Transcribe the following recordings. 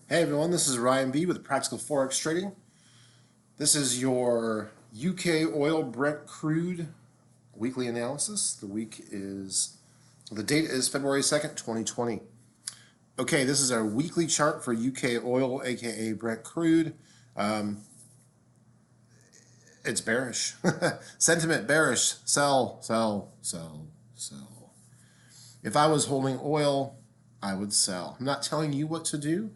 Hey everyone, this is Ryan B with Practical Forex Trading. This is your UK oil Brent crude weekly analysis. The date is February 2nd, 2020. Okay, this is our weekly chart for UK oil, aka Brent crude. Um, it's bearish. Sentiment bearish. Sell, sell, sell, sell. If I was holding oil, I would sell. I'm not telling you what to do.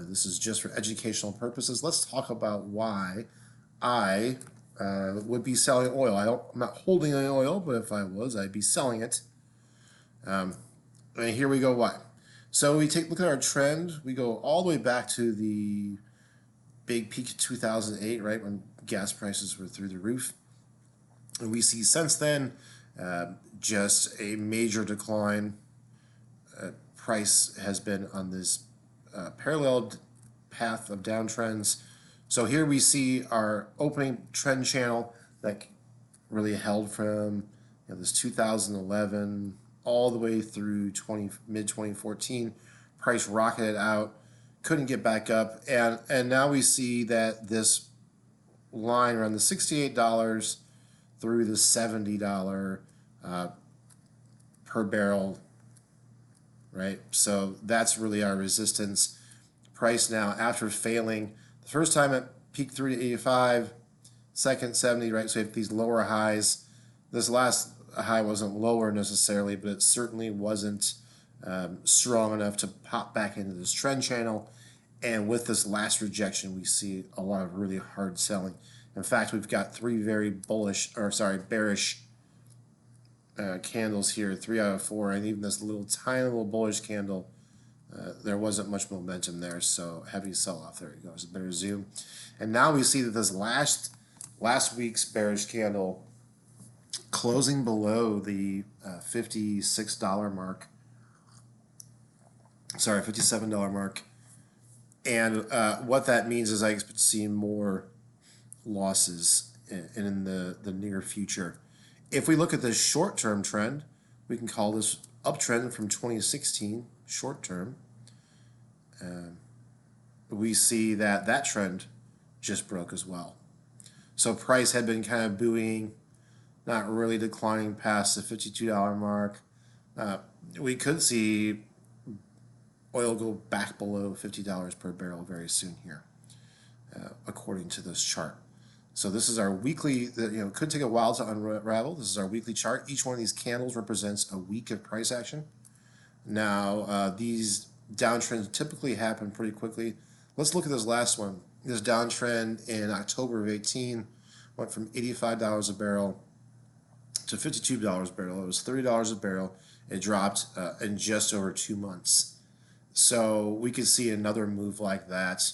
This is just for educational purposes. Let's talk about why I would be selling oil. I'm not holding any oil, but if I was, I'd be selling it. And here we go. Why? So we look at our trend. We go all the way back to the big peak of 2008, right, when gas prices were through the roof. And we see since then just a major decline. Price has been on this parallel path of downtrends. So here we see our opening trend channel that really held from this 2011 all the way through mid 2014. Price rocketed out, couldn't get back up, and now we see that this line around the $68 through the $70 per barrel, right? So that's really our resistance. Price now, after failing the first time it peaked through to 85, second 70, right? So we have these lower highs. This last high wasn't lower necessarily, but it certainly wasn't strong enough to pop back into this trend channel. And with this last rejection, we see a lot of really hard selling. In fact, we've got bearish candles here, 3 out of 4, and even this tiny little bullish candle. There wasn't much momentum there, so heavy sell-off. There it goes, a better zoom. And now we see that this last week's bearish candle closing below the $56 mark. Sorry, $57 mark. And what that means is I expect to see more losses in the near future. If we look at the short-term trend, we can call this uptrend from 2016 short-term. We see that trend just broke as well. So price had been kind of buoying, not really declining past the $52 mark. We could see oil go back below $50 per barrel very soon here, according to this chart. So this is our weekly, it could take a while to unravel. This is our weekly chart. Each one of these candles represents a week of price action. Now, these downtrends typically happen pretty quickly. Let's look at this last one. This downtrend in October of 18 went from $85 a barrel to $52 a barrel. It was $30 a barrel. It dropped in just over 2 months. So we could see another move like that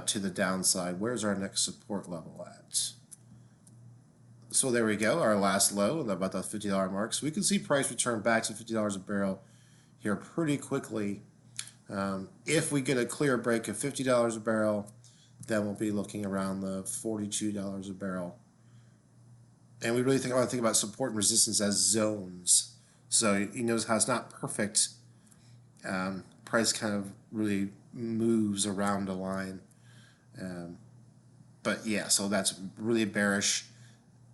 to the downside. Where's our next support level at? So there we go, our last low, about the $50 mark. So we can see price return back to $50 a barrel here pretty quickly. If we get a clear break of $50 a barrel, then we'll be looking around the $42 a barrel. And we really want to think about support and resistance as zones. So you notice how it's not perfect. Price kind of really moves around a line. But yeah, so that's really bearish.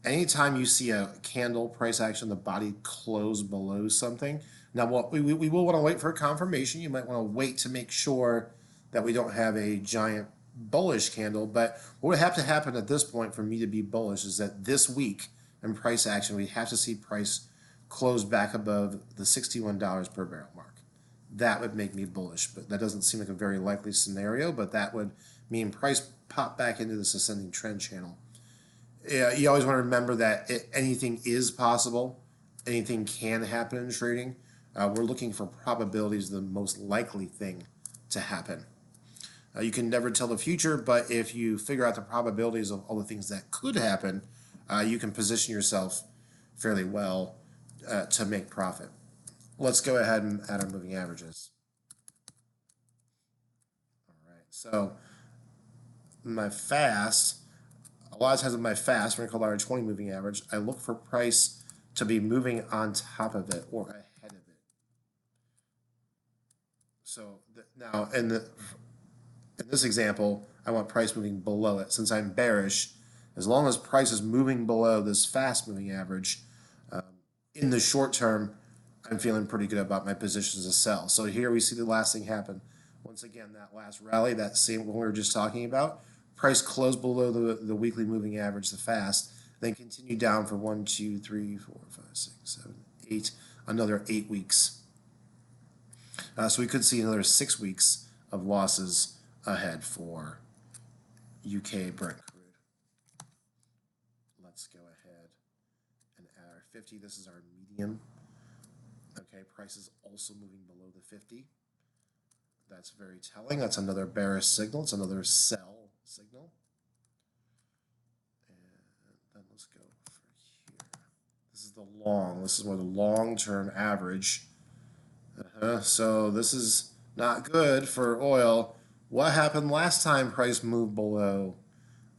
Anytime you see a candle price action, the body close below something. Now, we will want to wait for a confirmation. You might want to wait to make sure that we don't have a giant bullish candle. But what would have to happen at this point for me to be bullish is that this week in price action, we have to see price close back above the $61 per barrel mark. That would make me bullish, but that doesn't seem like a very likely scenario, but that would mean price pop back into this ascending trend channel. You always want to remember that anything is possible. Anything can happen in trading. We're looking for probabilities, the most likely thing to happen. You can never tell the future, but if you figure out the probabilities of all the things that could happen, you can position yourself fairly well to make profit. Let's go ahead and add our moving averages. All right, so my fast, a lot of times with my fast, we're going to call that our 20 moving average, I look for price to be moving on top of it or ahead of it. So now, in this example, I want price moving below it. Since I'm bearish, as long as price is moving below this fast moving average, in the short term, I'm feeling pretty good about my positions to sell. So here we see the last thing happen. Once again, that last rally, that same one we were just talking about, price closed below the weekly moving average, the fast, then continue down for 1, 2, 3, 4, 5, 6, 7, 8, another 8 weeks. So we could see another 6 weeks of losses ahead for UK Brent crude. Let's go ahead and add our 50. This is our median. Okay, price is also moving below the 50. That's very telling. That's another bearish signal. It's another sell signal. And then let's go for here. This is the long. This is more the long-term average. So this is not good for oil. What happened last time price moved below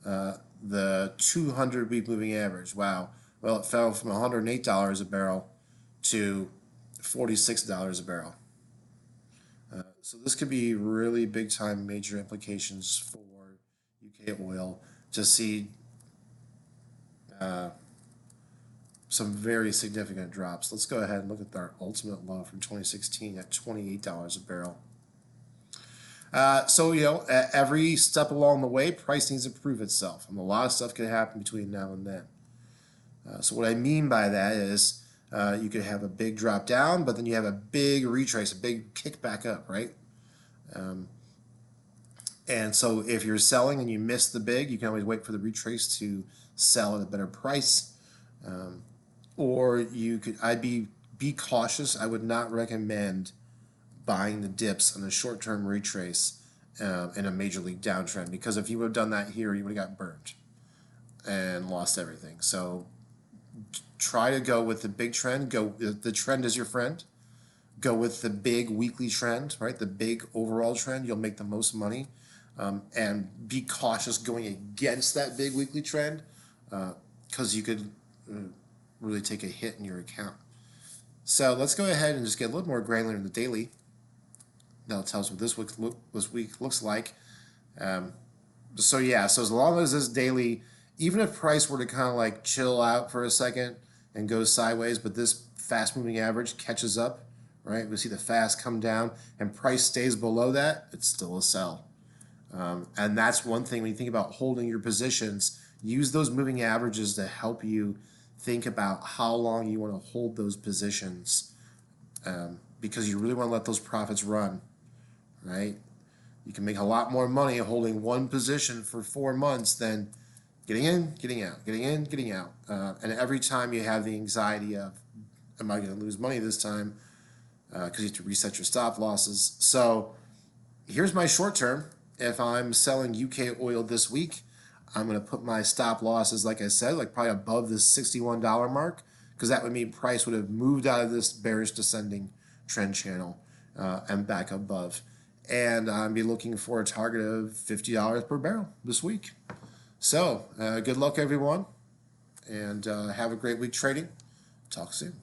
the 200-week moving average? Wow. Well, it fell from $108 a barrel to $46 a barrel. So this could be really big time major implications for UK oil to see some very significant drops. Let's go ahead and look at our ultimate low from 2016 at $28 a barrel. So, you know, every step along the way, price needs to prove itself. And a lot of stuff can happen between now and then. So what I mean by that is you could have a big drop down, but then you have a big retrace, a big kick back up, right? And so if you're selling and you miss the big, you can always wait for the retrace to sell at a better price. Or you could, be cautious. I would not recommend buying the dips on the short-term retrace in a major league downtrend, because if you would have done that here, you would have got burned and lost everything. So try to go with the big trend. The trend is your friend. Go with the big weekly trend, right? The big overall trend. You'll make the most money. And be cautious going against that big weekly trend, because you could really take a hit in your account. So let's go ahead and just get a little more granular in the daily. That'll tell us what this week looks like. So yeah, so as long as this daily, even if price were to kind of like chill out for a second and go sideways, but this fast moving average catches up, right? We see the fast come down and price stays below that, it's still a sell. And that's one thing when you think about holding your positions, use those moving averages to help you think about how long you want to hold those positions, because you really want to let those profits run, right? You can make a lot more money holding one position for 4 months than getting in, getting out, getting in, getting out. And every time you have the anxiety of, am I going to lose money this time? Because you have to reset your stop losses. So here's my short term. If I'm selling UK oil this week, I'm going to put my stop losses, like I said, like probably above this $61 mark, because that would mean price would have moved out of this bearish descending trend channel and back above. And I'll be looking for a target of $50 per barrel this week. So good luck, everyone, and have a great week trading. Talk soon.